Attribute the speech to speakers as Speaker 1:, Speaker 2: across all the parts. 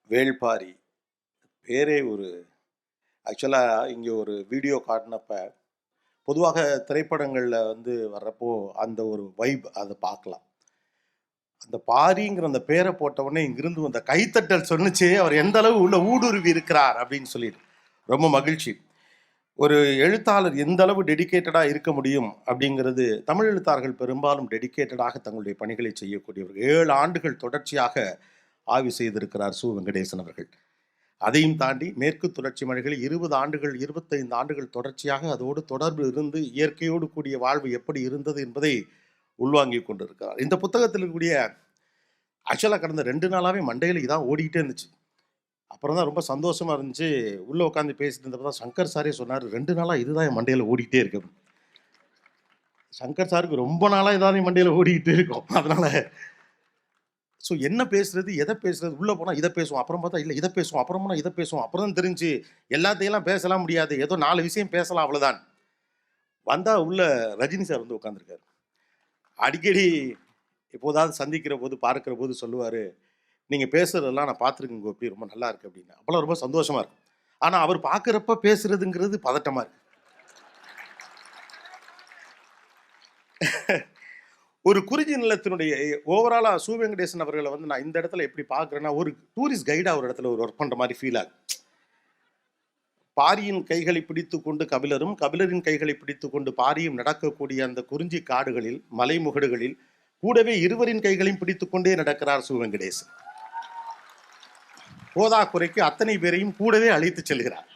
Speaker 1: வேள்பாரி பேரே ஒரு ஆக்சுவலாக இங்கே ஒரு வீடியோ காட்டினப்ப பொதுவாக திரைப்படங்களில் வர்றப்போ அந்த ஒரு வைப் அதை பார்க்கலாம். அந்த பாரிங்கிற அந்த பேரை போட்டவுடனே இங்கிருந்து அந்த கைத்தட்டல் சொன்னிச்சு அவர் எந்த அளவு உள்ள ஊடுருவி இருக்கிறார் அப்படின்னு சொல்லிட்டு ரொம்ப மகிழ்ச்சி. ஒரு எழுத்தாளர் எந்த அளவு டெடிக்கேட்டடாக இருக்க முடியும் அப்படிங்கிறது, தமிழ் எழுத்தாளர்கள் பெரும்பாலும் டெடிக்கேட்டடாக தங்களுடைய பணிகளை செய்யக்கூடியவர்கள். 7 ஆண்டுகள் தொடர்ச்சியாக ஆய்வு செய்திருக்கிறார் சு வெங்கடேசன் அவர்கள். அதையும் தாண்டி மேற்கு தொடர்ச்சி மலைகளில் 20 ஆண்டுகள் 25 ஆண்டுகள் தொடர்ச்சியாக அதோடு தொடர்பு இருந்து இயற்கையோடு கூடிய வாழ்வு எப்படி இருந்தது என்பதை உள்வாங்கிக் கொண்டிருக்கிறார். இந்த புத்தகத்தில் இருக்கக்கூடிய ஆக்சுவலாக கடந்த 2 நாளாகவே மண்டையில் இதான் ஓடிக்கிட்டே இருந்துச்சு. அப்புறம் தான் ரொம்ப சந்தோஷமா இருந்துச்சு. உள்ளே உட்காந்து பேசிட்டு இருந்தப்போ தான் சங்கர் சாரே சொன்னார், 2 நாளாக இதுதான் என் மண்டையில் ஓடிக்கிட்டே இருக்கு. சங்கர் சாருக்கு ரொம்ப நாளாக இதான் என் மண்டையில் ஓடிக்கிட்டே இருக்கும். அதனால ஸோ என்ன பேசுறது, எதை பேசுறது, உள்ளே போனால் இதை பேசுவோம், அப்புறம் பார்த்தா இல்லை இதை பேசுவோம், அப்புறம் போனால் இதை பேசுவோம், அப்புறம் தான் தெரிஞ்சு எல்லாத்தையெல்லாம் பேசலாம் முடியாது, ஏதோ 4 விஷயம் பேசலாம் அவ்வளோதான். வந்தால் உள்ள ரஜினி சார் உட்காந்துருக்காரு. அடிக்கடி எப்போதாவது சந்திக்கிற போது பார்க்குற போது சொல்லுவார், நீங்கள் பேசுகிறதெல்லாம் நான் பார்த்துருக்கேன் கோபி, ரொம்ப நல்லா இருக்குது அப்படின்னு. அப்போல்லாம் ரொம்ப சந்தோஷமாக இருக்கும். ஆனால் அவர் பார்க்குறப்ப பேசுறதுங்கிறது பதட்டமாக இருக்கு. ஒரு குறிஞ்சி நிலத்தினுடைய ஓவராலாக சு வெங்கடேசன் அவர்களை நான் இந்த இடத்துல எப்படி பார்க்குறேன்னா, ஒரு டூரிஸ்ட் கைடாக ஒரு இடத்துல ஒரு ஒர்க் பண்ணுற மாதிரி ஃபீல் ஆகுது. பாரியின் கைகளை பிடித்து கொண்டு கபிலரும், கபிலரின் கைகளை பிடித்து கொண்டு பாரியும் நடக்கக்கூடிய அந்த குறிஞ்சி காடுகளில், மலைமுகடுகளில் கூடவே இருவரின் கைகளையும் பிடித்து கொண்டே நடக்கிறார் சு வெங்கடேசன். போதாக்குறைக்கு அத்தனை பேரையும் கூடவே அழைத்து செல்கிறார்.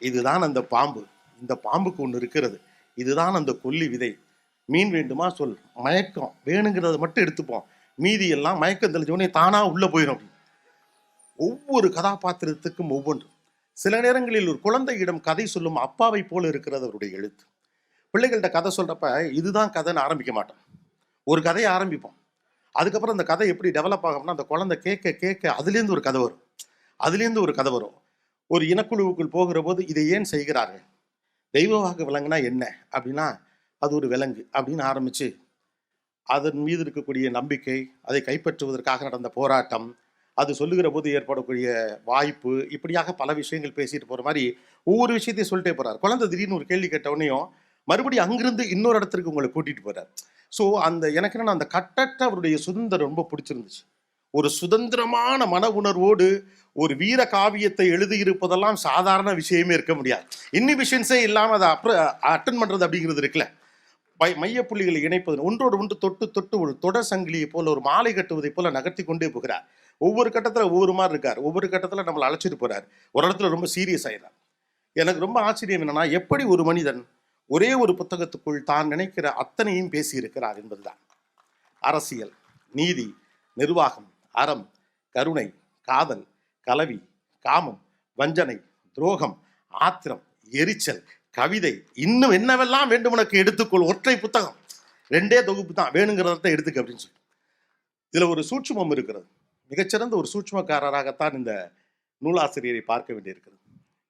Speaker 1: இதுதான் அந்த பாம்பு. இந்த பாம்புக்கு ஒன்று இருக்கிறது. இதுதான் அந்த கொல்லி விதை. மீன் வேண்டுமா சொல், மயக்கம் வேணுங்கிறத மட்டும் எடுத்துப்போம், மீதி எல்லாம் மயக்கம் தெளிஞ்சோடனே தானா உள்ள போயிடும். ஒவ்வொரு கதாபாத்திரத்துக்கும் ஒவ்வொன்று. சில நேரங்களில் ஒரு குழந்தையிடம் கதை சொல்லும் அப்பாவை போல இருக்கிறது அவருடைய எழுத்து. பிள்ளைகள்கிட்ட கதை சொல்றப்ப இதுதான் கதைன்னு ஆரம்பிக்க மாட்டோம், ஒரு கதையை ஆரம்பிப்போம். அதுக்கப்புறம் அந்த கதை எப்படி டெவலப் ஆகும்னா, அந்த குழந்தை கேட்க கேட்க அதுலேருந்து ஒரு கதை வரும், அதுலேருந்து ஒரு கதை வரும். ஒரு இனக்குழுவுக்குள் போகிற போது இதை ஏன் செய்கிறார்கள், தெய்வவாக விலங்குனா என்ன அப்படின்னா அது ஒரு விலங்கு அப்படின்னு ஆரம்பித்து அதன் மீது இருக்கக்கூடிய நம்பிக்கை, அதை கைப்பற்றுவதற்காக நடந்த போராட்டம், அது சொல்லுகிற போது ஏற்படக்கூடிய வாய்ப்பு, இப்படியாக பல விஷயங்கள் பேசிட்டு போகிற மாதிரி ஒவ்வொரு விஷயத்தையும் சொல்லிட்டே போகிறார். குழந்தை திடீர்னு ஒரு கேள்வி கேட்டவுடனேயும் மறுபடியும் அங்கிருந்து இன்னொரு இடத்துக்கு உங்களை கூட்டிகிட்டு போகிறார். ஸோ அந்த எனக்கு என்னன்னா அந்த கட்டற்ற அவருடைய சுதந்திரம் ரொம்ப பிடிச்சிருந்துச்சு. ஒரு சுதந்திரமான மன உணர்வோடு ஒரு வீர காவியத்தை எழுதியிருப்பதெல்லாம் சாதாரண விஷயமே இருக்க முடியாது. இன்னிபிஷன்ஸே இல்லாமல் அதை அட்டன் பண்ணுறது அப்படிங்கிறது இருக்குல்ல, மையப்புள்ளிகளை இணைப்பது, ஒன்றோடு ஒன்று தொட்டு தொட்டு ஒரு தொடர் சங்கிலியை போல, ஒரு மாலை கட்டுவதை போல நகர்த்தி கொண்டே போகிறார். ஒவ்வொரு கட்டத்தில் ஒவ்வொரு மாதிரி இருக்கார். ஒவ்வொரு கட்டத்தில் நம்மளை அழைச்சிட்டு போறார். ஒரு இடத்துல ரொம்ப சீரியஸ் ஆயிடுறார். எனக்கு ரொம்ப ஆச்சரியம் என்னன்னா, எப்படி ஒரு மனிதன் ஒரே ஒரு புத்தகத்துக்குள் தான் நினைக்கிற அத்தனையும் பேசி இருக்கிறார் என்பதுதான். அரசியல், நீதி, நிர்வாகம், அறம், கருணை, காதல், கலவி, காமம், வஞ்சனை, துரோகம், ஆத்திரம், எரிச்சல், கவிதை, இன்னும் என்னவெல்லாம் வேண்டும் உனக்கு எடுத்துக்கொள். ஒற்றை புத்தகம், 2 தொகுப்பு தான், வேணுங்கிறத எடுத்துக்க அப்படின்னு சொல்லி. இதுல ஒரு சூட்சுமம் இருக்கிறது. மிகச்சிறந்த ஒரு சூட்சுமக்காரராகத்தான் இந்த நூலாசிரியரை பார்க்க வேண்டியிருக்கிறது.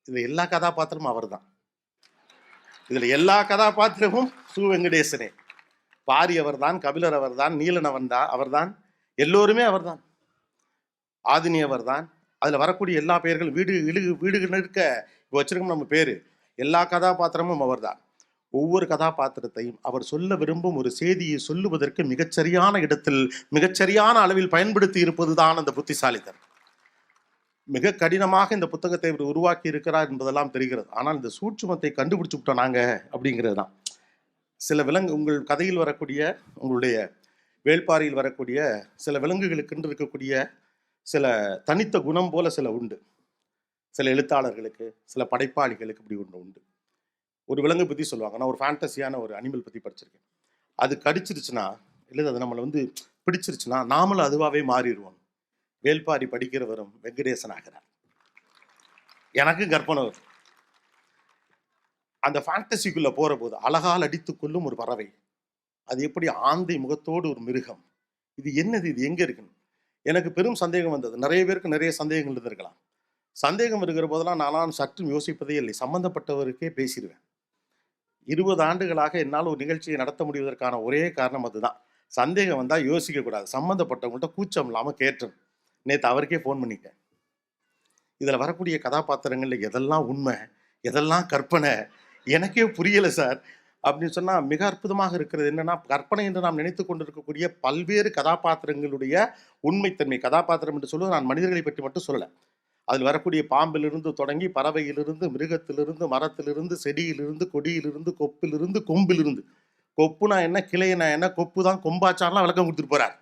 Speaker 1: இதுல எல்லா கதாபாத்திரமும் அவர் தான். இதுல எல்லா கதாபாத்திரமும் சு வெங்கடேசனே. பாரி அவர்தான், கபிலர் அவர்தான், நீலன் அவர்தான், எல்லோருமே அவர்தான், ஆதினி அவர்தான். அதுல வரக்கூடிய எல்லா பெயர்கள் வீடுகள் இருக்க வச்சிருக்கோம் நம்ம பேரு. எல்லா கதாபாத்திரமும் அவர்தான். ஒவ்வொரு கதாபாத்திரத்தையும் அவர் சொல்ல விரும்பும் ஒரு செய்தியை சொல்லுவதற்கு மிகச்சரியான இடத்தில் மிகச்சரியான அளவில் பயன்படுத்தி இருப்பதுதான் அந்த புத்திசாலித்தனம். மிக கடினமாக இந்த புத்தகத்தை இவர் உருவாக்கி இருக்கிறார் என்பதெல்லாம் தெரிகிறது. ஆனால் இந்த சூட்சுமத்தை கண்டுபிடிச்சு விட்டோம் நாங்க அப்படிங்கிறது தான். சில விலங்கு, உங்கள் கதையில் வரக்கூடிய, உங்களுடைய வேள்பாரியில் வரக்கூடிய சில விலங்குகளுக்கு இருக்கக்கூடிய சில தனித்த குணம் போல சில உண்டு. சில எழுத்தாளர்களுக்கு, சில படைப்பாளிகளுக்கு இப்படி ஒன்று உண்டு. ஒரு விலங்கு பற்றி சொல்லுவாங்க. நான் ஒரு ஃபேண்டசியான ஒரு அனிமல் பற்றி படிச்சிருக்கேன். அது கடிச்சிருச்சுன்னா, இல்லை அது நம்மளை பிடிச்சிருச்சுன்னா நாமளும் அதுவாகவே மாறிடுவோம். வேள்பாரி படிக்கிறவரும் வெங்கடேசன் ஆகிறார். எனக்கும் கற்பனை வரும். அந்த ஃபேண்டசிக்குள்ளே போகிற போது அழகால் அடித்து கொள்ளும் ஒரு பறவை, அது எப்படி ஆந்தை முகத்தோடு ஒரு மிருகம், இது என்னது, இது எங்கே இருக்குன்னு எனக்கு பெரும் சந்தேகம் வந்தது. நிறைய பேருக்கு நிறைய சந்தேகங்கள் இருந்திருக்கலாம். சந்தேகம் இருக்கிற போதெல்லாம் நானும் சற்றும் யோசிப்பதே இல்லை, சம்பந்தப்பட்டவருக்கே பேசிடுவேன். 20 ஆண்டுகளாக என்னால் ஒரு நிகழ்ச்சியை நடத்த முடிவதற்கான ஒரே காரணம் அதுதான். சந்தேகம் வந்தால் யோசிக்கக்கூடாது, சம்மந்தப்பட்டவங்கள்ட்ட கூச்சம் இல்லாமல் கேட்டேன். நேற்று அவருக்கே ஃபோன் பண்ணிட்டேன். இதில் வரக்கூடிய கதாபாத்திரங்களில் எதெல்லாம் உண்மை, எதெல்லாம் கற்பனை, எனக்கே புரியலை சார் அப்படின்னு சொன்னால் மிக அற்புதமாக இருக்கிறது. என்னென்னா, கற்பனை என்று நாம் நினைத்து கொண்டிருக்கக்கூடிய பல்வேறு கதாபாத்திரங்களுடைய உண்மைத்தன்மை. கதாபாத்திரம் என்று சொல்லுவது நான் மனிதர்களை பற்றி மட்டும் சொல்லலை. அதில் வரக்கூடிய பாம்பிலிருந்து தொடங்கி பறவையிலிருந்து, மிருகத்திலிருந்து, மரத்திலிருந்து, செடியிலிருந்து, கொடியிலிருந்து, கொப்பிலிருந்து, கொம்பிலிருந்து. கொப்புனா என்ன, கிளைனா என்ன, கொப்பு தான் கொம்பாச்சாரெலாம் விளக்கம் கொடுத்துட்டு போகிறார்.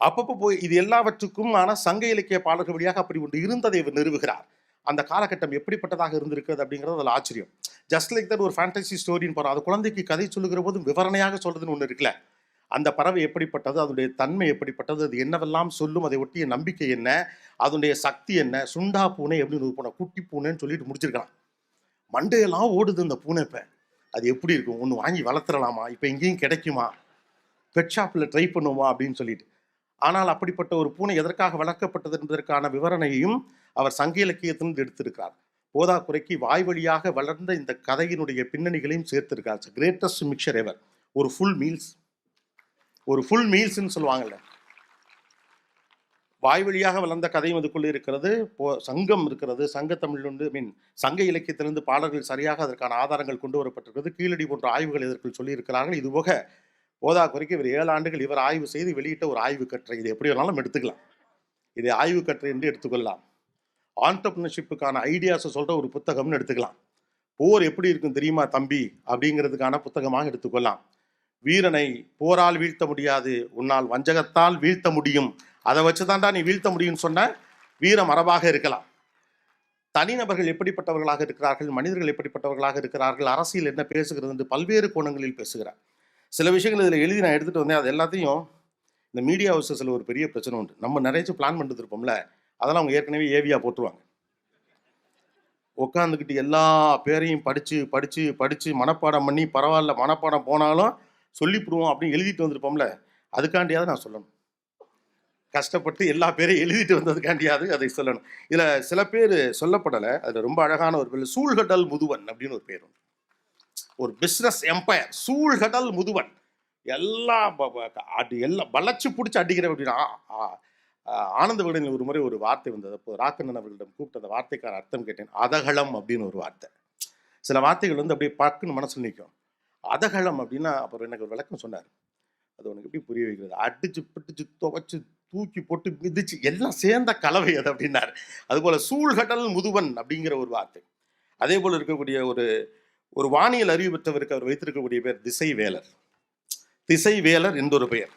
Speaker 1: அப்பப்போ போய் இது எல்லாவற்றுக்கும் ஆனால் சங்க இலக்கிய பாடல்கள் வழியாக அப்படி ஒன்று இருந்ததை இவர் நிறுவுகிறார். அந்த காலகட்டம் எப்படிப்பட்டதாக இருந்திருக்கிறது அப்படிங்கிறது அதில் ஆச்சரியம். ஜஸ்ட் லைக் தட் ஒரு ஃபேண்டசி ஸ்டோரின்னு போகிறோம். அது குழந்தைக்கு கதை சொல்லுகிற போது விவரணையாக சொல்றதுன்னு ஒன்று இருக்குல்ல. அந்த பறவை எப்படிப்பட்டது, அதனுடைய தன்மை எப்படிப்பட்டது, அது என்னவெல்லாம் சொல்லும், அதை ஒட்டிய நம்பிக்கை என்ன, அதனுடைய சக்தி என்ன, சுண்டா பூனை எப்படி பூனை, குட்டி பூனைன்னு சொல்லிட்டு முடிச்சிருக்கலாம். மண்டையெல்லாம் ஓடுது இந்த பூனை. இப்போ அது எப்படி இருக்கும், ஒன்று வாங்கி வளர்த்துடலாமா, இப்போ எங்கேயும் கிடைக்குமா, பெட் ஷாப்பில் ட்ரை பண்ணுவோமா அப்படின்னு சொல்லிட்டு. ஆனால் அப்படிப்பட்ட ஒரு பூனை எதற்காக வளர்க்கப்பட்டது என்பதற்கான விவரணையையும் அவர் சங்க இலக்கியத்திலிருந்து எடுத்திருக்கிறார். போதாக்குறைக்கு வாய் வழியாக வளர்ந்த இந்த கதையினுடைய பின்னணிகளையும் சேர்த்திருக்கார். கிரேட்டஸ்ட் மிக்சர் எவர். ஒரு ஃபுல் மீல்ஸ்ன்னு சொல்லுவாங்கல்ல, வாய் வழியாக வளர்ந்த கதையும் அதுக்குள்ளே இருக்கிறது. சங்கம் இருக்கிறது, சங்க தமிழிலிருந்து சங்க இலக்கியத்திலிருந்து பாடல்கள் சரியாக அதற்கான ஆதாரங்கள் கொண்டு வரப்பட்டிருக்கிறது. கீழடி போன்ற ஆய்வுகள் இதற்குள் சொல்லியிருக்கிறார்கள். இதுபோக போதாக்குறைக்கு இவர் 7 ஆண்டுகள் இவர் ஆய்வு செய்து வெளியிட்ட ஒரு ஆய்வு கட்டுரை. இது எப்படி வேணாலும் எடுத்துக்கலாம், இதை ஆய்வு கட்டுரை என்று எடுத்துக்கொள்ளலாம். ஆண்டர்பிரினர்ஷிப்புக்கான ஐடியாஸை சொல்கிற ஒரு புத்தகம்னு எடுத்துக்கலாம். போர் எப்படி இருக்கும் தெரியுமா தம்பி அப்படிங்கிறதுக்கான புத்தகமாக எடுத்துக்கொள்ளலாம். வீரனை போரால் வீழ்த்த முடியாது, உன்னால் வஞ்சகத்தால் வீழ்த்த முடியும், அதை வச்சுதான்டா நீ வீழ்த்த முடியும்னு சொன்ன வீர மரபாக இருக்கலாம். தனிநபர்கள் எப்படிப்பட்டவர்களாக இருக்கிறார்கள், மனிதர்கள் எப்படிப்பட்டவர்களாக இருக்கிறார்கள், அரசியல் என்ன பேசுகிறது என்று பல்வேறு கோணங்களில் பேசுகிறார். சில விஷயங்கள் இதில் எழுதி நான் எடுத்துகிட்டு வந்தேன். அது எல்லாத்தையும் இந்த மீடியா ஹவுசஸில் ஒரு பெரிய பிரச்சனை உண்டு. நம்ம நிறைய பிளான் பண்ணிட்டு இருப்போம்ல, அதெல்லாம் அவங்க ஏற்கனவே ஏவியா போட்டுருவாங்க. உட்காந்துக்கிட்டு எல்லா பேரையும் படித்து மனப்பாடம் பண்ணி, பரவாயில்ல மனப்பாடம் போனாலும் சொல்லிவிடுவோம் அப்படின்னு எழுதிட்டு வந்திருப்போம்ல, அதுக்காண்டியாவது நான் சொல்லணும். கஷ்டப்பட்டு எல்லா பேரையும் எழுதிட்டு வந்ததுக்காண்டியாவது அதை சொல்லணும். இதில் சில பேர் சொல்லப்படலை. அதில் ரொம்ப அழகான ஒரு பேர் சூழ்கடல் முதுவன் அப்படின்னு ஒரு பேர். ஒரு பிஸ்னஸ் எம்பையர் சூழ்கடல் முதுவன், எல்லாம் வளைச்சு பிடிச்சி அடிக்கிற அப்படின்னா. ஆனந்த விகடனில் ஒரு முறை ஒரு வார்த்தை வந்தது. அப்போ ராக்கண்ணன் அவர்களிடம் கூப்பிட்டு அந்த வார்த்தைக்கான அர்த்தம் கேட்டேன். அதகளம் அப்படின்னு ஒரு வார்த்தை. சில வார்த்தைகள் அப்படியே பக்குன்னு மனசில் நிற்கும். அதகளம் அப்படின்னா அப்புறம் எனக்கு ஒரு விளக்கம் சொன்னார். அது உனக்கு எப்படி புரிய வைக்கிறது, அடிச்சு பிடிச்சு துவைச்சு தூக்கி போட்டு மிதிச்சு எல்லாம் சேர்ந்த கலவை அது அப்படின்னாரு. அதுபோல் சூழ்கடல் முதுவன் அப்படிங்கிற ஒரு வார்த்தை. அதே போல் இருக்கக்கூடிய ஒரு வானியல் அறிவு பெற்றவருக்கு அவர் வைத்திருக்கக்கூடிய பேர் திசைவேலர் என்றொரு பெயர்.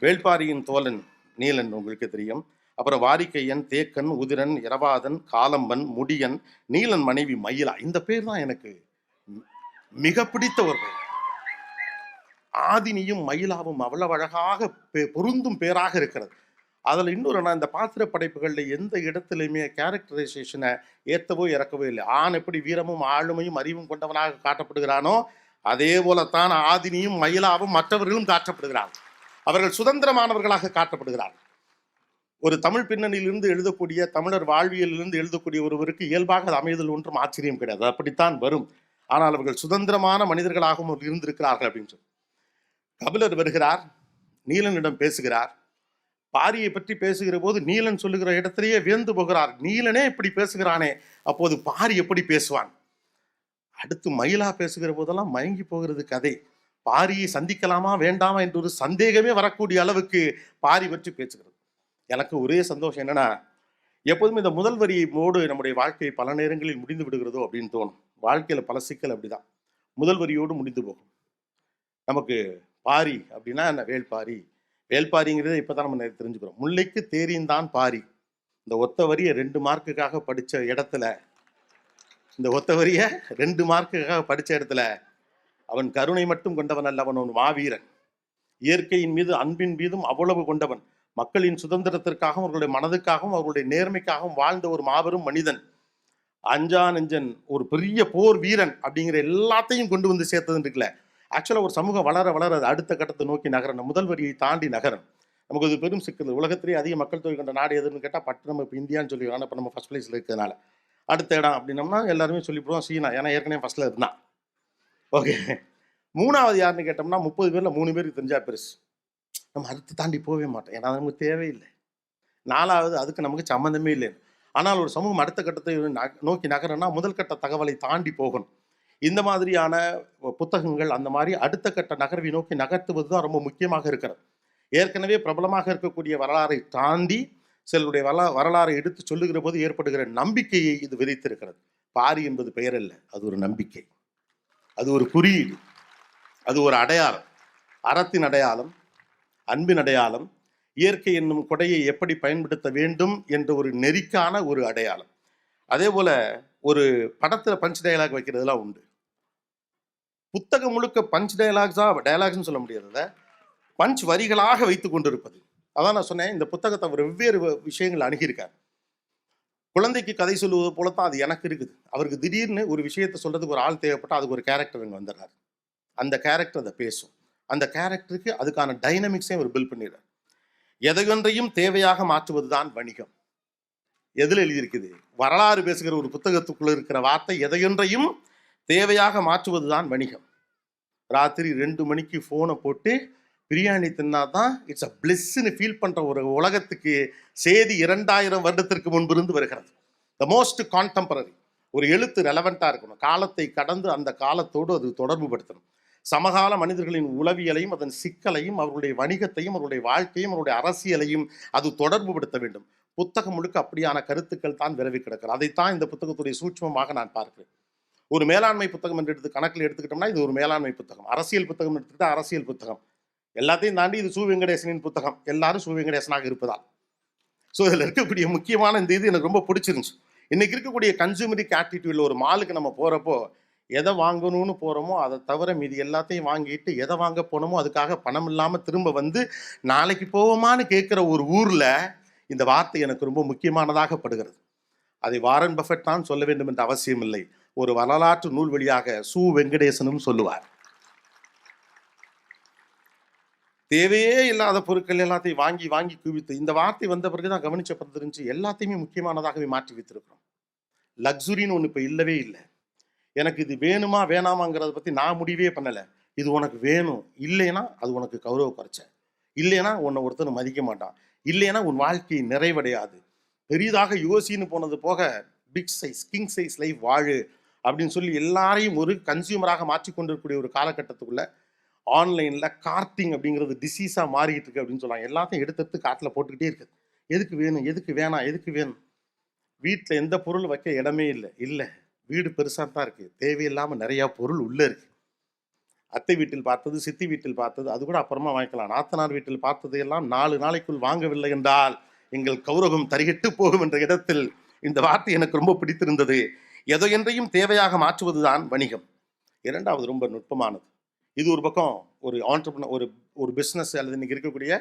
Speaker 1: வேள்பாரியின் தோழன் நீலன் உங்களுக்கு தெரியும். அப்புறம் வாரிக்கையன், தேக்கன், உதிரன், இரவாதன், காலம்பன், முடியன், நீலன் மனைவி மயிலா. இந்த பேர் தான் எனக்கு மிக பிடித்த ஒரு பெயர். ஆதினியும் மயிலாவும் அவ்வளவு அழகாக பொருந்தும் பேராக இருக்கிறது. அதில் இன்னொரு, நான் இந்த பாத்திர படைப்புகளில் எந்த இடத்துலையுமே கேரக்டரைசேஷனை ஏற்றவோ இறக்கவோ இல்லை. ஆண் எப்படி வீரமும் ஆளுமையும் அறிவும் கொண்டவனாக காட்டப்படுகிறானோ, அதே போலத்தான் ஆதினியும் மயிலாவும் மற்றவர்களும் காட்டப்படுகிறார்கள். அவர்கள் சுதந்திரமானவர்களாக காட்டப்படுகிறார்கள். ஒரு தமிழ் பின்னணியிலிருந்து எழுதக்கூடிய, தமிழர் வாழ்வியலிலிருந்து எழுதக்கூடிய ஒருவருக்கு இயல்பாக அது அமைதல் ஒன்றும் ஆச்சரியம் கிடையாது, அப்படித்தான் வரும். ஆனால் அவர்கள் சுதந்திரமான மனிதர்களாகவும் இருந்திருக்கிறார்கள் அப்படின்னு சொல்லி கபிலர் வருகிறார், நீலனிடம் பேசுகிறார். பாரியை பற்றி பேசுகிற போது நீலன் சொல்லுகிற இடத்திலேயே வியந்து போகிறார். நீலனே இப்படி பேசுகிறானே, அப்போது பாரி எப்படி பேசுவான்? அடுத்து மயிலா பேசுகிற போதெல்லாம் மயங்கி போகிறது கதை. பாரியை சந்திக்கலாமா வேண்டாமா என்று ஒரு சந்தேகமே வரக்கூடிய அளவுக்கு பாரி பற்றி பேசுகிறது. எனக்கு ஒரே சந்தோஷம் என்னன்னா, எப்போதுமே இந்த முதல் வரியோடு நம்முடைய வாழ்க்கை பல நேரங்களில் முடிந்து விடுகிறதோ அப்படின்னு தோணும். வாழ்க்கையில் பல சிக்கல் அப்படிதான், முதல் வரியோடு முடிந்து போகும். நமக்கு பாரி அப்படின்னா என்ன, வேள்பாரிங்கிறத இப்போதான் நம்ம தெரிஞ்சுக்கிறோம். முல்லைக்கு தேரின்தான் பாரி. இந்த ஒத்த வரியை 2 மார்க்குக்காக படித்த இடத்துல, அவன் கருணை மட்டும் கொண்டவன் அல்ல, அவன் மாவீரன். இயற்கையின் மீது அன்பின் மீதும் அவ்வளவு கொண்டவன். மக்களின் சுதந்திரத்திற்காகவும் அவர்களுடைய மனதுக்காகவும் அவர்களுடைய நேர்மைக்காகவும் வாழ்ந்த ஒரு மாபெரும் மனிதன். அஞ்சா நெஞ்சன், ஒரு பெரிய போர் வீரன் அப்படிங்கிற எல்லாத்தையும் கொண்டு வந்து சேர்த்ததுன்னு இருக்குல்ல. ஆக்சுவலாக ஒரு சமூகம் வளர வளர அது அடுத்த கட்டத்தை நோக்கி நகரணும், முதல் வரியை தாண்டி நகரணும். நமக்கு அது பெரும் சிக்கல். உலகத்திலேயே அதிக மக்கள் தொகை கொண்ட நாடு எதுன்னு கேட்டால் பட்டு நம்ம இப்போ இந்தியான்னு சொல்லிடுவோம். ஆனால் இப்போ நம்ம ஃபர்ஸ்ட் பிளேஸில் இருக்கிறதுனால அடுத்த இடம் அப்படின்னம்னா எல்லாருமே சொல்லிவிடுவோம் சீனா, ஏன்னா ஏற்கனவே ஃபர்ஸ்ட்டில் இருந்தான். ஓகே, 3வது யாருன்னு கேட்டோம்னா 30 பேரில் 3 பேருக்கு தெரிஞ்சா பெருசு, நம்ம அடுத்து தாண்டி போகவே மாட்டோம், ஏன்னா நமக்கு தேவையில்லை. 4வது அதுக்கு நமக்கு சம்மந்தமே இல்லை. ஆனால் ஒரு சமூகம் அடுத்த கட்டத்தை நோக்கி நகரன்னா முதல் கட்ட தகவலை தாண்டி போகணும். இந்த மாதிரியான புத்தகங்கள் அந்த மாதிரி அடுத்த கட்ட நகர்வை நோக்கி நகர்த்துவது தான் ரொம்ப முக்கியமாக இருக்கிறது. ஏற்கனவே பிரபலமாக இருக்கக்கூடிய வரலாறை தாண்டி சிலருடைய வரலாறை எடுத்து சொல்லுகிற போது ஏற்படுகிற நம்பிக்கையை இது விதைத்திருக்கிறது. பாரி என்பது பெயர் அல்ல, அது ஒரு நம்பிக்கை, அது ஒரு குறியீடு, அது ஒரு அடையாளம், அறத்தின் அடையாளம், அன்பின் அடையாளம், இயற்கை என்னும் கொடையை எப்படி பயன்படுத்த வேண்டும் என்ற ஒரு நெறிக்கான ஒரு அடையாளம். அதே போல ஒரு படத்துல பஞ்ச் டயலாக் வைக்கிறதுலாம் உண்டு. புத்தகம் முழுக்க பஞ்ச் டயலாக்ஸ்னு சொல்ல முடியாத பஞ்ச் வரிகளாக வைத்துக் கொண்டிருப்பது. அதான் நான் சொன்னேன், இந்த புத்தகத்தை அவர் வெவ்வேறு விஷயங்கள் அணுகியிருக்கார். குழந்தைக்கு கதை சொல்லுவது போலத்தான் அது எனக்கு இருக்குது. அவருக்கு திடீர்னு ஒரு விஷயத்தை சொல்றதுக்கு ஒரு ஆள் தேவைப்பட்டா அதுக்கு ஒரு கேரக்டர் அங்கே வந்துடுறாரு. அந்த கேரக்டர் அதை பேசும். அந்த கேரக்டருக்கு அதுக்கான டைனமிக்ஸையும் அவர் பில்ட் பண்ணிடுறார். எதையொன்றையும் தேவையாக மாற்றுவதுதான் வணிகம். எதில் எழுதியிருக்குது? வரலாறு பேசுகிற ஒரு புத்தகத்துக்குள்ள இருக்கிற வார்த்தை எதையொன்றையும் தேவையாக மாற்றுவதுதான் வணிகம். ராத்திரி 2 மணிக்கு ஃபோனை போட்டு பிரியாணி தின்னாதான் இட்ஸ் அ பிளெஸ்ன்னு ஃபீல் பண்ற ஒரு உலகத்துக்கு செய்தி 2000 வருடத்திற்கு முன்பு இருந்து வருகிறது. The most contemporary. ஒரு எழுத்து ரெலவெண்டா இருக்கணும், காலத்தை கடந்து அந்த காலத்தோடு அது தொடர்பு படுத்தணும். சமகால மனிதர்களின் உளவியலையும் அதன் சிக்கலையும் அவர்களுடைய வணிகத்தையும் அவருடைய வாழ்க்கையும் அவருடைய அரசியலையும் அது தொடர்பு படுத்த வேண்டும். புத்தகம் முழுக்க அப்படியான கருத்துக்கள் தான் விரவி கிடக்கிறது. அதைத்தான் இந்த புத்தகத்துடைய சூட்சமமாக நான் பார்க்கிறேன். ஒரு மேலாண்மை புத்தகம் என்று கணக்கில் எடுத்துக்கிட்டோம்னா இது ஒரு மேலாண்மை புத்தகம். அரசியல் புத்தகம் எடுத்துக்கிட்டா அரசியல் புத்தகம். எல்லாத்தையும் தாண்டி இது சு வெங்கடேசனின் புத்தகம். எல்லாரும் சு வெங்கடேசனாக இருப்பதால். ஸோ இதில் இருக்கக்கூடிய முக்கியமான இந்த இது எனக்கு ரொம்ப பிடிச்சிருந்துச்சு. இன்னைக்கு இருக்கக்கூடிய கன்சூமரிக் ஆட்டிடியூட்ல ஒரு மாலுக்கு நம்ம போறப்போ எதை வாங்கணும்னு போறோமோ அதை தவிர மீதி எல்லாத்தையும் வாங்கிட்டு எதை வாங்க போனோமோ அதுக்காக பணம் இல்லாமல் திரும்ப வந்து நாளைக்கு போவோமான்னு கேட்குற ஒரு ஊர்ல இந்த வார்த்தை எனக்கு ரொம்ப முக்கியமானதாக படுகிறது. அதை வாரன் பஃபெட் தான் சொல்ல வேண்டும் என்ற அவசியம் இல்லை. ஒரு வரலாற்று நூல் வழியாக சு வெங்கடேசனும் சொல்லுவார். தேவையே இல்லாத பொருட்கள் எல்லாத்தையும் வாங்கி வாங்கி குவித்து, இந்த வார்த்தை வந்த பிறகுதான் கவனிச்ச பிறகு தெரிஞ்சு எல்லாத்தையுமே முக்கியமானதாகவே மாற்றி வைத்திருக்கிறோம். லக்ஸுரின்னு ஒன்று இப்போ இல்லவே இல்லை. எனக்கு இது வேணுமா வேணாமாங்கிறத பற்றி நான் முடிவே பண்ணலை. இது உனக்கு வேணும், இல்லைன்னா அது உனக்கு கௌரவ குறைச்ச, இல்லைன்னா உன்னை ஒருத்தனை மதிக்க மாட்டான், இல்லைன்னா உன் வாழ்க்கை நிறைவடையாது. பெரிதாக யோசின்னு போனது போக big size king size life வாழு அப்படின்னு சொல்லி எல்லாரையும் ஒரு கன்சியூமராக மாற்றி கொண்டிருக்கக்கூடிய ஒரு காலகட்டத்துக்குள்ள ஆன்லைனில் கார்ட்டிங் அப்படிங்கிறது டிசீஸாக மாறிக்கிட்டு இருக்கு அப்படின்னு சொல்லுவாங்க. எல்லாத்தையும் எடுத்து காட்டில் போட்டுக்கிட்டே இருக்குது. எதுக்கு வேணும், எதுக்கு வேணாம், எதுக்கு வேணும். வீட்டில் எந்த பொருள் வைக்க இடமே இல்லை. வீடு பெருசாக தான் இருக்குது, தேவையில்லாமல் நிறையா பொருள் உள்ளே இருக்குது. அத்தை வீட்டில் பார்த்தது, சித்தி வீட்டில் பார்த்தது, அது கூட அப்புறமா வாங்கிக்கலாம். நாத்தனார் வீட்டில் பார்த்தது எல்லாம் 4 நாளைக்குள் வாங்கவில்லை என்றால் எங்கள் கௌரவம் தரிகட்டு போகும் என்ற இடத்தில் இந்த வார்த்தை எனக்கு ரொம்ப பிடித்திருந்தது. எதையொன்றையும் தேவையாக மாற்றுவதுதான் வணிகம். இரண்டாவது ரொம்ப நுட்பமானது. இது ஒரு பக்கம் ஒரு ஆண்டர்பிரினர், ஒரு பிஸ்னஸ் அல்லது இன்னைக்கு இருக்கக்கூடிய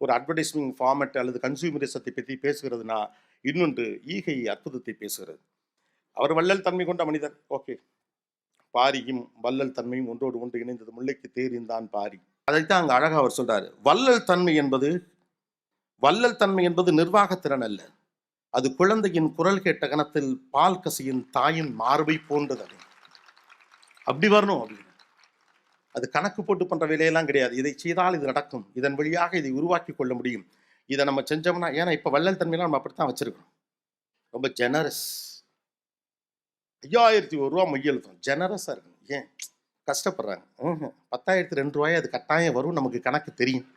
Speaker 1: ஒரு அட்வர்டைஸ்மெண்ட் ஃபார்மேட் அல்லது கன்சூமரிசத்தை பற்றி பேசுகிறதுனா, இன்னொன்று ஈகை அற்புதத்தை பேசுகிறது. அவர் வள்ளல் தன்மை கொண்ட மனிதர். ஓகே, பாரியும் வள்ளல் தன்மையும் ஒன்றோடு ஒன்று இணைந்தது, முல்லைக்கு தேரிந்தான் பாரி. அதைத்தான் அங்கே அழகாக அவர் சொல்றாரு. வள்ளல் தன்மை என்பது நிர்வாகத்திறன் அல்ல, அது குழந்தையின் குரல் கேட்ட கணத்தில் பால் கசியின் தாயின் மார்பை போன்றது. அப்படி வரணும். அப்படின்னு அது கணக்கு போட்டு பண்ற வேலையெல்லாம் கிடையாது. இதை செய்தால் இது நடக்கும், இதன் வழியாக இதை உருவாக்கி கொள்ள முடியும், இதை நம்ம செஞ்சோம்னா. ஏன்னா இப்ப வள்ளல் தன்மையெல்லாம் நம்ம அப்படித்தான் வச்சிருக்கோம். ரொம்ப ஜெனரஸ். 5001 ரூபா மையெழுத்தம் ஜெனரஸா இருக்கும். ஏன் கஷ்டப்படுறாங்க? 10,002 ரூபாய் அது கட்டாயம் வரும், நமக்கு கணக்கு தெரியும்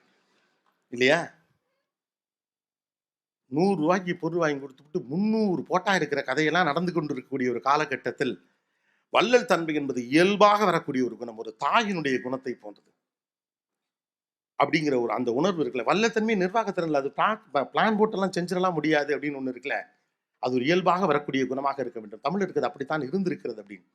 Speaker 1: இல்லையா? 100 ரூபாய்க்கு பொருள் வாங்கி கொடுத்துட்டு 300 போட்டா இருக்கிற கதையெல்லாம் நடந்து கொண்டு இருக்கக்கூடிய ஒரு காலகட்டத்தில் வள்ளல் தன்மை என்பது இயல்பாக வரக்கூடிய ஒரு குணம், ஒரு தாயினுடைய குணத்தை போன்றது அப்படிங்கிற ஒரு அந்த உணர்வு இருக்குல்ல. வள்ளத்தன்மை நிர்வாகத்திறன், அது பிளான் போட்டெல்லாம் செஞ்சிடலாம் முடியாது அப்படின்னு ஒன்று இருக்குல்ல. அது ஒரு இயல்பாக வரக்கூடிய குணமாக இருக்க வேண்டும். தமிழ் இருக்கிறது அப்படித்தான் இருந்திருக்கிறது அப்படின்னு.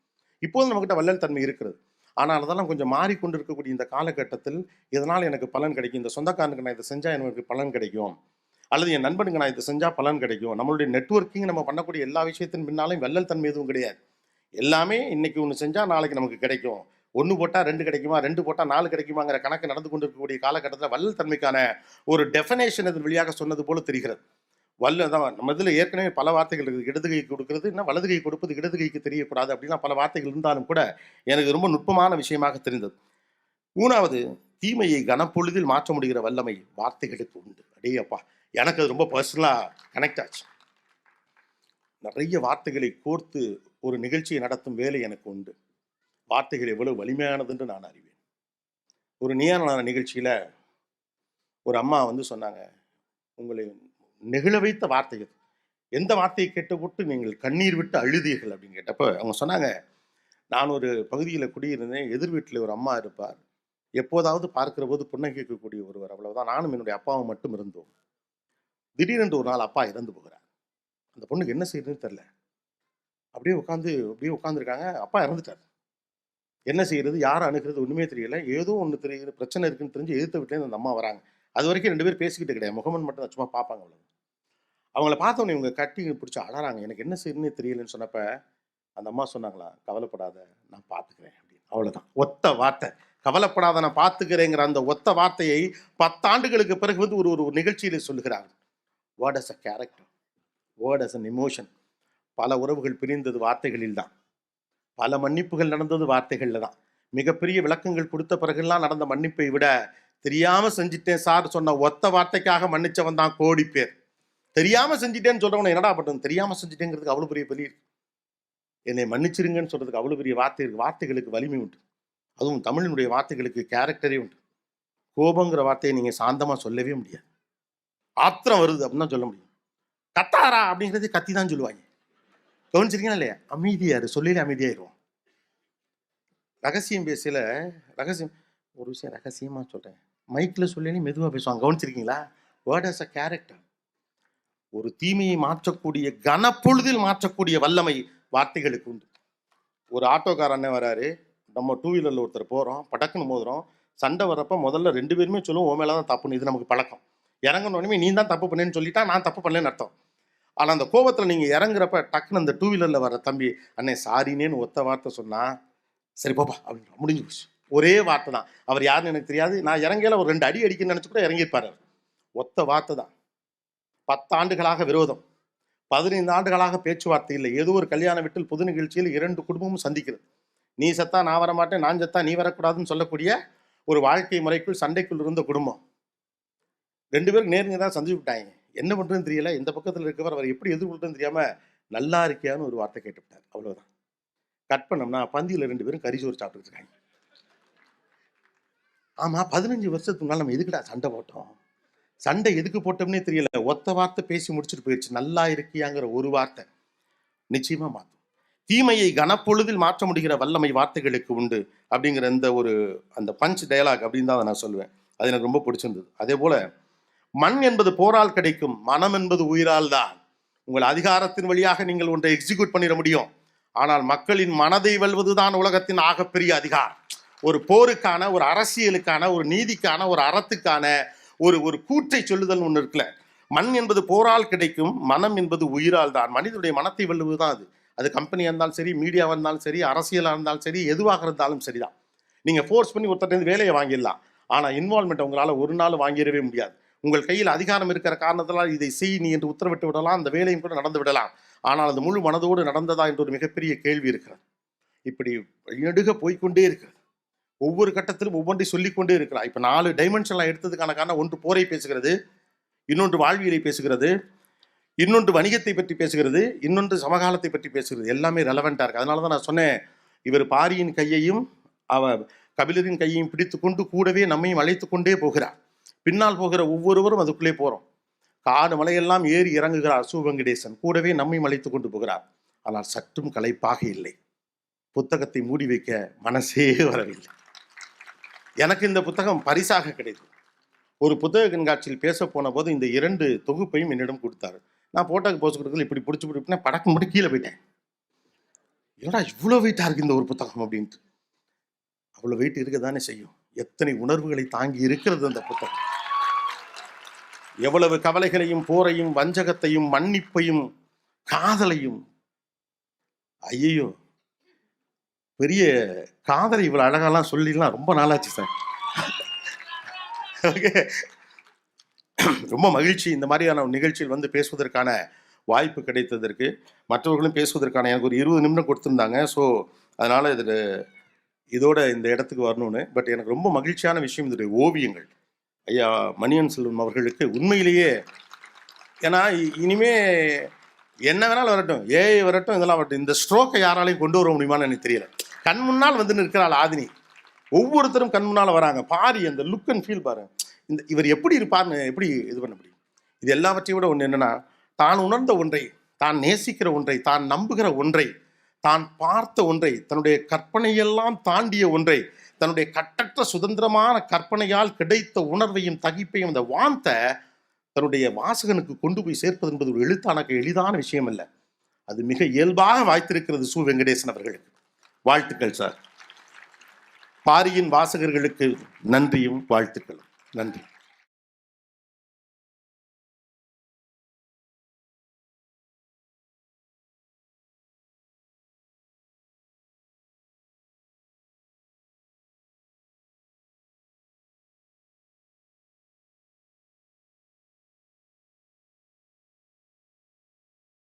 Speaker 1: இப்போது நம்மகிட்ட வள்ளல் தன்மை இருக்கிறது. ஆனால் அதெல்லாம் கொஞ்சம் மாறிக்கொண்டு இருக்கக்கூடிய இந்த காலகட்டத்தில் இதனால் எனக்கு பலன் கிடைக்கும், இந்த சொந்தக்காரனுக்கு நான் இதை செஞ்சால் எனக்கு பலன் கிடைக்கும், அல்லது என் நண்பனுக்கு நான் இதை செஞ்சால் பலன் கிடைக்கும். நம்மளுடைய நெட்வொர்க்கிங் நம்ம பண்ணக்கூடிய எல்லா விஷயத்தின் பின்னாலும் வள்ளல் தன்மை எதுவும் கிடையாது. எல்லாமே இன்னைக்கு ஒன்று செஞ்சால் நாளைக்கு நமக்கு கிடைக்கும், 1 போட்டால் 2 கிடைக்குமா, 2 போட்டால் 4 கிடைக்குமாங்கிற கணக்கு நடந்து கொண்டு இருக்கக்கூடிய காலகட்டத்தில் வள்ளல் தன்மைக்கான ஒரு டெஃபினேஷன் இதன் வழியாக சொன்னது போல தெரிகிறது. வல்ல தான் நம்ம இதில் ஏற்கனவே பல வார்த்தைகள் இருக்குது. இடது கை கொடுக்கிறது, இன்னும் வலது கை கொடுப்பது இடது கைக்கு தெரியக்கூடாது அப்படின்னா பல வார்த்தைகள் இருந்தாலும் கூட எனக்கு ரொம்ப நுட்பமான விஷயமாக தெரிந்தது. 3வது, தீமையை கனப்பொழுதில் மாற்ற முடிகிற வல்லமை வார்த்தைகளுக்கு உண்டு. அடே அப்பா, எனக்கு அது ரொம்ப பர்சனலாக கனெக்ட் ஆச்சு. நிறைய வார்த்தைகளை கோர்த்து ஒரு நிகழ்ச்சியை நடத்தும் வேலை எனக்கு உண்டு. வார்த்தைகள் எவ்வளவு வலிமையானது என்று நான் அறிவேன். ஒரு நீயான நிகழ்ச்சியில ஒரு அம்மா வந்து சொன்னாங்க, உங்களை நெகிழ வைத்த வார்த்தை அது. எந்த வார்த்தையை கேட்டபோட்டு நீங்கள் கண்ணீர் விட்டு அழுதீர்கள் அப்படின்னு கேட்டப்ப அவங்க சொன்னாங்க, நான் ஒரு பகுதியில் குடியிருந்தேன். எதிர் வீட்டில் ஒரு அம்மா இருப்பார். எப்போதாவது பார்க்கிற போது புன்னகைக்கக்கூடிய ஒருவர், அவ்வளவுதான். நானும் என்னுடைய அப்பாவும் மட்டும் இருந்தோம். திடீரென்று ஒரு நாள் அப்பா இறந்து போகிறார். அந்த பொண்ணுக்கு என்ன செய்யறதுன்னு தெரியல. அப்படியே உட்காந்துருக்காங்க. அப்பா இறந்துட்டார். என்ன செய்யறது, யாரை அணுகிறது ஒண்ணுமே தெரியல. ஏதோ ஒன்று தெரியுது, பிரச்சனை இருக்குன்னு தெரிஞ்சு எதிர்த்த வீட்டிலேருந்து அந்த அம்மா வராங்க. அது வரைக்கும் 2 பேரும் பேசிக்கிட்டு கிடையாது. முகமன் மட்டும் தான் சும்மா பார்ப்பாங்க. அவ்வளவு. அவங்கள பார்த்தோன்னே இவங்க கட்டி பிடிச்சி அழறாங்க. எனக்கு என்ன செய்யணும்னே தெரியலன்னு சொன்னப்ப அந்த அம்மா சொன்னாங்களா, கவலைப்படாத, நான் பார்த்துக்கிறேன் அப்படின்னு. அவ்வளவுதான். ஒத்த வார்த்தை. கவலைப்படாத, நான் பார்த்துக்கிறேங்கிற அந்த ஒத்த வார்த்தையை 10 ஆண்டுகளுக்கு பிறகு வந்து ஒரு நிகழ்ச்சியில சொல்லுகிறாங்க. Word as a character, word as an emotion. பல உறவுகள் பிரிந்தது வார்த்தைகளில் தான். பல மன்னிப்புகள் நடந்தது வார்த்தைகள்ல தான். மிகப்பெரிய விளக்கங்கள் கொடுத்த பிறகுலாம் நடந்த மன்னிப்பை விட தெரியாம செஞ்சுட்டேன் சார் சொன்ன ஒத்த வார்த்தைக்காக மன்னிச்சவன் தான் கோடி பேர். தெரியாம செஞ்சுட்டேன்னு சொல்றவன என்னடா பண்றது, தெரியாம செஞ்சுட்டேங்கிறதுக்கு அவ்வளவு பெரிய பலி இருக்கு. என்னை மன்னிச்சிருங்கன்னு சொல்றதுக்கு அவ்வளவு பெரிய வார்த்தை இருக்கு. வார்த்தைகளுக்கு வலிமை உண்டு. அதுவும் தமிழினுடைய வார்த்தைகளுக்கு கேரக்டரே உண்டு. கோபங்கிற வார்த்தையை நீங்க சாந்தமா சொல்லவே முடியாது. ஆத்திரம் வருது அப்படின்னு சொல்ல முடியும். கத்தாரா அப்படிங்கிறது கத்தி தான் சொல்லுவாங்க. கவனிச்சிருக்கீங்களா இல்லையா? அமைதியாரு, சொல்லில அமைதியாயிருவோம். ரகசியம் பேசல, ரகசியம் ஒரு விஷயம் ரகசியமா சொல்றேன், மைக்கில் சொல்லி மெதுவாக பேசுவாங்க. கவனிச்சிருக்கீங்களா? Word as a character. ஒரு தீமையை மாற்றக்கூடிய, கனப்பொழுதில் மாற்றக்கூடிய வல்லமை வார்த்தைகளுக்கு உண்டு. ஒரு ஆட்டோக்கார அண்ணன் வராரு, நம்ம 2 வீலரில் ஒருத்தர் போகிறோம், படக்குன்னு மோதுறோம். சண்டை வரப்ப முதல்ல 2 பேருமே சொல்லுவோம், உன் மேலே தான் தப்புன்னு. இது நமக்கு பழக்கம். இறங்கணுன்னே நீ தான் தப்பு பண்ணேன்னு சொல்லிட்டா நான் தப்பு பண்ணேன்னு அர்த்தம். ஆனால் அந்த கோபத்தில் நீங்கள் இறங்குறப்ப டக்குன்னு அந்த 2 வீலரில் வர தம்பி, அண்ணே சாரினேன்னு ஒத்த வார்த்தை சொன்னால் சரி போப்பா அப்படின்னு முடிஞ்சு போச்சு. ஒரே வார்த்தை தான். அவர் யாருன்னு எனக்கு தெரியாது. நான் இறங்கையில ஒரு 2 அடி அடிக்கணும்னு நினச்சி கூட இறங்கியிருப்பார். ஒத்த வார்த்தை தான். 10 ஆண்டுகளாக விரோதம், 15 ஆண்டுகளாக பேச்சுவார்த்தை இல்லை. ஏதோ ஒரு கல்யாண வீட்டில் பொது நிகழ்ச்சியில் 2 குடும்பமும் சந்திக்கிறது. நீ செத்தா நான் வரமாட்டேன், நான் செத்தா நீ வரக்கூடாதுன்னு சொல்லக்கூடிய ஒரு வாழ்க்கை முறைக்குள் சண்டைக்குள் இருந்த குடும்பம். 2 பேருக்கு நேருங்க தான் சந்திச்சு விட்டாங்க. என்ன பண்ணுறதுன்னு தெரியல. இந்த பக்கத்தில் இருக்கவர் அவர் எப்படி எதிர்கொள்றதுன்னு தெரியாமல் நல்லா இருக்கியான்னு ஒரு வார்த்தை கேட்டுவிட்டார். அவ்வளோதான். கட் பண்ணோம்னா பந்தியில் 2 பேரும் கறிச்சோறு சாப்பிட்டுட்டு இருக்காங்க. ஆமாம், 15 வருஷத்துக்கு முன்னால் நம்ம எதுக்குடா சண்டை போட்டோம்? சண்டை எதுக்கு போட்டோம்னே தெரியல. ஒத்த வார்த்தை பேசி முடிச்சுட்டு போயிடுச்சு. நல்லா இருக்கியாங்கிற ஒரு வார்த்தை நிச்சயமா மாற்றும். தீமையை கனப்பொழுதில் மாற்ற முடிகிற வல்லமை வார்த்தைகளுக்கு உண்டு அப்படிங்கிற அந்த பஞ்ச் டயலாக் அப்படின்னு தான் நான் சொல்லுவேன். அது எனக்கு ரொம்ப பிடிச்சிருந்தது. அதே போல மண் என்பது போரால் கிடைக்கும், மனம் என்பது உயிரால் தான். உங்கள் அதிகாரத்தின் வழியாக நீங்கள் ஒன்றை எக்ஸிக்யூட் பண்ணிட முடியும். ஆனால் மக்களின் மனதை வெல்வதுதான் உலகத்தின் ஆகப்பெரிய அதிகாரம். ஒரு போருக்கான, ஒரு அரசியலுக்கான, ஒரு நீதிக்கான, ஒரு அறத்துக்கான ஒரு கூற்றை சொல்லுதல் ஒன்று இருக்குல்ல. மண் என்பது போரால் கிடைக்கும், மனம் என்பது உயிரால் தான். மனிதனுடைய மனத்தை வெல்லுவதுதான் அது. அது கம்பெனியாக இருந்தாலும் சரி, மீடியாவாக இருந்தாலும் சரி, அரசியலாக இருந்தாலும் சரி, எதுவாக இருந்தாலும் சரிதான். நீங்கள் ஃபோர்ஸ் பண்ணி ஒருத்தர் வேலையை வாங்கிடலாம். ஆனால் இன்வால்மெண்ட் உங்களால் ஒரு நாள் வாங்கிடவே முடியாது. உங்கள் கையில் அதிகாரம் இருக்கிற காரணத்தினால் இதை செய் நீ என்று உத்தரவிட்டு விடலாம். அந்த வேலையும் கூட நடந்து விடலாம். ஆனால் அது முழு மனதோடு நடந்ததா என்ற ஒரு மிகப்பெரிய கேள்வி இருக்கிறது. இப்படி நெடுக போய்கொண்டே இருக்கிறது. ஒவ்வொரு கட்டத்திலும் ஒவ்வொன்றை சொல்லிக்கொண்டே இருக்கிறார். இப்போ 4 டைமென்ஷன்லாம் எடுத்ததுக்கான காரணம், ஒன்று போரை பேசுகிறது, இன்னொன்று வாழ்வியலை பேசுகிறது, இன்னொன்று வணிகத்தை பற்றி பேசுகிறது, இன்னொன்று சமகாலத்தை பற்றி பேசுகிறது. எல்லாமே ரெலவெண்ட்டாக இருக்குது. அதனால தான் நான் சொன்னேன், இவர் பாரியின் கையையும் கபிலரின் கையையும் பிடித்து கொண்டு கூடவே நம்மையும் அழைத்து கொண்டே போகிறார். பின்னால் போகிற ஒவ்வொருவரும் அதுக்குள்ளே போகிறோம். காடு மலையெல்லாம் ஏறி இறங்குகிறார் சூவெங்கடேசன். கூடவே நம்மையும் அழைத்து கொண்டு போகிறார். ஆனால் சற்றும் களைப்பாக இல்லை. புத்தகத்தை மூடி வைக்க மனசே வரவில்லை. எனக்கு இந்த புத்தகம் பரிசாக கிடைத்தது. ஒரு புத்தக கண்காட்சியில் பேச போன போது இந்த 2 தொகுப்பையும் என்னிடம் கொடுத்தாரு. நான் போட்டோக்கு போஸ்ட் கொடுக்கல, இப்படி பிடிச்சி படக்கு மட்டும் கீழே போயிட்டேன். ஏன்னா இவ்வளோ வெயிட்டாக இருக்கு இந்த ஒரு புத்தகம் அப்படின்ட்டு. அவ்வளோ வெயிட் இருக்க தானே செய்யும். எத்தனை உணர்வுகளை தாங்கி இருக்கிறது அந்த புத்தகம். எவ்வளவு கவலைகளையும், போரையும், வஞ்சகத்தையும், மன்னிப்பையும், காதலையும். ஐயோ, பெரிய காதலை இவ்வளோ அழகாலாம் சொல்லிலாம் ரொம்ப நாளாச்சு சார். ஓகே, ரொம்ப மகிழ்ச்சி இந்த மாதிரியான நிகழ்ச்சியில் வந்து பேசுவதற்கான வாய்ப்பு கிடைத்ததற்கு. மற்றவர்களும் பேசுவதற்கான எனக்கு ஒரு 20 நிமிடம் கொடுத்துருந்தாங்க. ஸோ அதனால் இதோட இந்த இடத்துக்கு வரணும்னு. பட் எனக்கு ரொம்ப மகிழ்ச்சியான விஷயம் இதோடைய ஓவியங்கள். ஐயா மணியன் செல்வம் அவர்களுக்கு உண்மையிலேயே, ஏன்னா இனிமே என்ன வேணாலும் வரட்டும், ஏஐ வரட்டும், இதெல்லாம் வரட்டும், இந்த ஸ்ட்ரோக்கை யாராலையும் கொண்டு வர முடியுமான்னு எனக்கு தெரியல. கண் முன்னால் வந்து நிற்கிறாள் ஆதினி, ஒவ்வொருத்தரும் கண் முன்னால் வராங்க. பாரு அந்த லுக் அண்ட் ஃபீல் பாரு, இந்த இவர் எப்படி இருப்பார்னு எப்படி இது பண்ண முடியும்? இது எல்லாவற்றையும் விட ஒன்று என்னன்னா, தான் உணர்ந்த ஒன்றை, தான் நேசிக்கிற ஒன்றை, தான் நம்புகிற ஒன்றை, தான் பார்த்த ஒன்றை, தன்னுடைய கற்பனையெல்லாம் தாண்டிய ஒன்றை, தன்னுடைய கட்டற்ற சுதந்திரமான கற்பனையால் கிடைத்த உணர்வையும் தகிப்பையும், அந்த வாந்த தன்னுடைய வாசகனுக்கு கொண்டு போய் சேர்ப்பது என்பது ஒரு எழுத்தானக்கு எளிதான விஷயம் அல்ல. அது மிக இயல்பாக வாய்த்திருக்கிறது சு வெங்கடேசன் அவர்களுக்கு. வாழ்த்துக்கள் சார். பாரியின் வாசகர்களுக்கு நன்றியும் வாழ்த்துக்களும். நன்றி.